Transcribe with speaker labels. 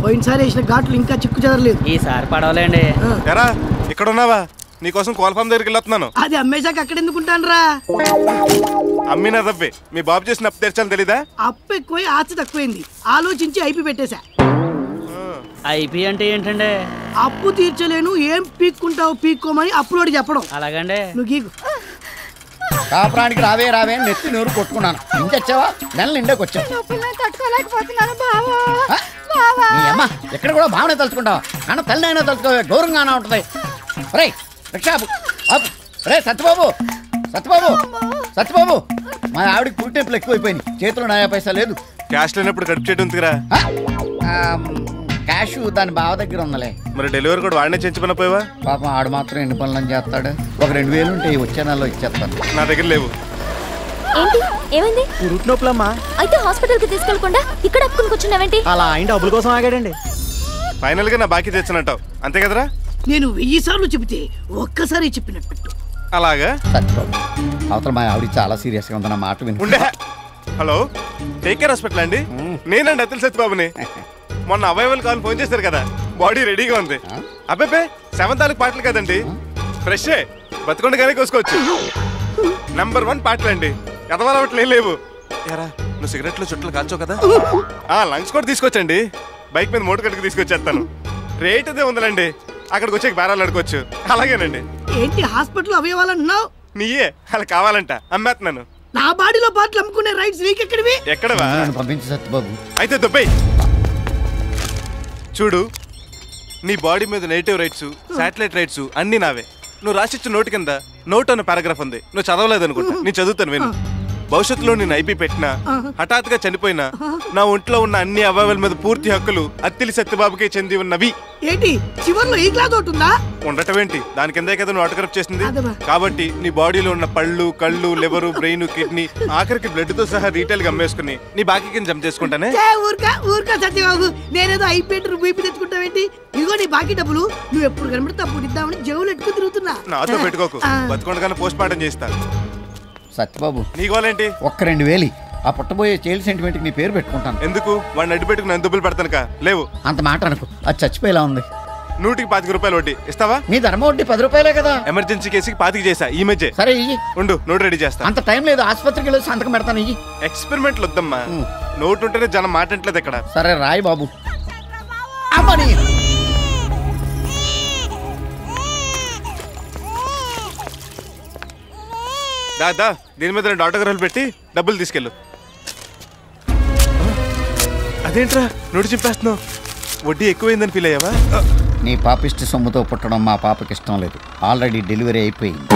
Speaker 1: పోయినసారి వేసిన ఘాట్లు ఇంకా చిక్కు చెదరలేదు.
Speaker 2: ఈసారి పడవలేండి.
Speaker 3: ఎరా ఇక్కడ ఉన్నావా? నీకోసం కోల్ఫామ్ దగ్గరికి వెళ్ళొస్తున్నాను.
Speaker 1: అది అమ్మేశాక అక్కడ ఎందుకుంటాను రా?
Speaker 3: అమ్మినా తప్పే. మీ బాబు చేసిన అప్పు తెచ్చాను తెలీదా?
Speaker 1: అప్పు ఎక్కువై ఆస్తి తక్కువైంది. ఆలోచించి ఐపీ పెట్టేశా.
Speaker 2: ఐపీ అంటే ఏంటండి?
Speaker 1: అప్పు తీర్చలేను, ఏం పీక్కుంటావు పీక్కోమని అప్పులోడు చెప్పడం.
Speaker 2: అలాగండి.
Speaker 1: నువ్వు గీకు.
Speaker 4: కాపురానికి రావే రావే నెత్తి నూరు కొట్టుకున్నాను. ఇంకొచ్చావా? నెల నిండాకి వచ్చావు. నీ అమ్మ ఎక్కడ కూడా భావన తలుచుకుంటావా? అన్న తల్లి అయినా తలుచుకోవే, గౌరవంగానే ఉంటుంది. రే రిక్షా రే సత్యబాబు సత్యబాబు సత్యబాబు, మా ఆవిడకి పుట్టినప్పుడు ఎక్కువైపోయింది. చేతిలో 90 పైసా లేదు.
Speaker 3: క్యాష్ లేనప్పుడు కడుపు చేయడం ఉందిరా.
Speaker 4: క్యాష్ దాని బావ దగ్గర ఉందలే.
Speaker 3: మరి డెలివరీ కూడా వాడినే చేయించుకున్న పోయావా?
Speaker 4: పాపం ఆడు మాత్రం ఎన్ని పనులను చేస్తాడు. ఒక 2000 ఉంటే వచ్చే నెలలో ఇచ్చేస్తాను.
Speaker 3: నా దగ్గర లేవు.
Speaker 5: ఏంటి ఏమైంది?
Speaker 2: రూట్ నొప్పులమ్మా.
Speaker 5: అయితే హాస్పిటల్ కి తీసుకెళ్లకుండా ఇక్కడ అప్పుకుని కూర్చున్నావేంటి?
Speaker 2: అలా ఆయన డబ్బుల కోసం ఆగాడండి.
Speaker 3: ఫైనల్ గా నా బాకీ తెచ్చనంటావు అంతే కదరా?
Speaker 1: నేను 1000 సార్లు చెబితే ఒక్కసారి చెప్పినట్టు.
Speaker 3: అలాగా
Speaker 4: సత్యబాబు, అవతల మా ఆవిడ చాలా సీరియస్ గా ఉందన్న మాట విను.
Speaker 3: ఉండే. హలో, టేక్ కేర్ హాస్పిటల్ అండి. నేనండి అతుల్ సత్యబాబుని. మొన్న అవైవల్ కాల్ ఫోన్ చేశారు కదా, బాడీ రెడీగా ఉంది. అబ్బాయి 7 తాలూకు పాటలు కదండి, ఫ్రెష్ బతుకుండగానే కోసుకోవచ్చు. నంబర్ 1 పాటలు అండి. ఎదవాలవట్లు ఏం లేవు. ఎరా నువ్వు సిగరెట్లు చుట్టలు కాల్చావు కదా, లంగ్స్ కూడా తీసుకొచ్చండి. బైక్ మీద మోటు కట్టుకు తీసుకొచ్చేస్తాను. రేట్ అదే ఉందండి, అక్కడికి వచ్చే బేరాలు అడుకోవచ్చు. అలాగేనండి.
Speaker 1: ఏంటి హాస్పిటల్ అవయవాలన్నావు?
Speaker 3: నీయే అలా కావాలంట, అమ్మేస్తున్నాను.
Speaker 1: నా బాడీలో పాటలు అమ్ముకునే రైట్స్ నీకెక్కడివి?
Speaker 3: ఎక్కడవా?
Speaker 4: పంపించు సత్యబాబు.
Speaker 3: అయితే దుబ్బై చూడు, నీ బాడీ మీద నెగిటివ్ రైట్స్, శాటిలైట్ రైట్స్ అన్ని నావే. నువ్వు రాసిచ్చిన నోటు కింద నోట్ అన్న పారాగ్రాఫ్ ఉంది. నువ్వు చదవలేదు అనుకుంటా, నేను చదువుతాను విను. భవిష్యత్తులో నేను ఐపీ పెట్టినా, హఠాత్తుగా చనిపోయినా, నా ఒంట్లో ఉన్న అన్ని అవయవాల మీద పూర్తి హక్కులు అత్తిలి సత్యబాబుకే చెంది ఉన్నవి.
Speaker 1: ఏంటి చివర్లో ఈ క్లాస్ ఒకటి ఉందా?
Speaker 3: ఉండటం ఏంటి, దాని కిందే కదా నువ్వు ఆటోగ్రాఫ్ చేసింది. కాబట్టి నీ బాడీలో ఉన్న పళ్ళు, కళ్ళు, లివరు, బ్రెయిన్, కిడ్నీ, ఆఖరికి బ్లడ్ తో సహా రీటైల్ గా అమ్మేసుకుని నీ బాకీ కింద జమ చేసుకుంటానే.
Speaker 1: ఊరుకా సత్యబాబు, నేనేదో అయిపోయి బీపీ తెచ్చుకుంటావేంటి? ఇదిగో నీ బాకీ డబ్బులు, నువ్వు ఎప్పుడు కనబడితే అప్పుడు ఇద్దామని జేబులు ఎట్టుకుని తిరుగుతున్నా.
Speaker 3: నాతో పెట్టుకోకు, బతుకుండగానే పోస్ట్ మార్టం చేస్తా.
Speaker 4: సత్యబాబు
Speaker 3: నీ గోలేంటి?
Speaker 4: ఒక్క 2000 ఆ పుట్టబోయే చైల్డ్ సెంటిమెంట్ కి నీ పేరు పెట్టుకుంటాను.
Speaker 3: ఎందుకు? వాడిని అడ్డు పెట్టుకుని నేను దుబ్బులు పెడతానుక లేవు.
Speaker 4: అంత మాట అనుకో, అది చచ్చిపోయేలా ఉంది.
Speaker 3: 125 రూపాయలు వడ్డీ ఇస్తావా?
Speaker 4: నీ ధర్మ వడ్డీ 10 రూపాయలే కదా.
Speaker 3: ఎమర్జెన్సీ కేసుకి 25 చేసా ఈ మధ్య.
Speaker 4: సరే ఇయ్యి.
Speaker 3: ఉండు, నోట్ రెడీ చేస్తా.
Speaker 4: అంత టైం లేదు, ఆసుపత్రికి వెళ్ళి సంతకం పెడతాను. ఇయ్యి.
Speaker 3: ఎక్స్పెరిమెంట్లు వద్దమ్మా, నోట్ ఉంటేనే జనం మాట్లాడలేదు ఇక్కడ.
Speaker 4: సరే రాయి బాబు. అమ్మని
Speaker 3: దాదా దీని మీద 2 ఆటోగ్రాఫ్లు పెట్టి డబ్బులు తీసుకెళ్ళు. అదేంట్రా నోటి చింపేస్తున్నావు? వడ్డీ ఎక్కువైందని ఫీల్ అయ్యావా?
Speaker 4: నీ పాపిష్టి సొమ్ముతో పుట్టడం మా పాపకి ఇష్టం లేదు. ఆల్రెడీ డెలివరీ అయిపోయింది.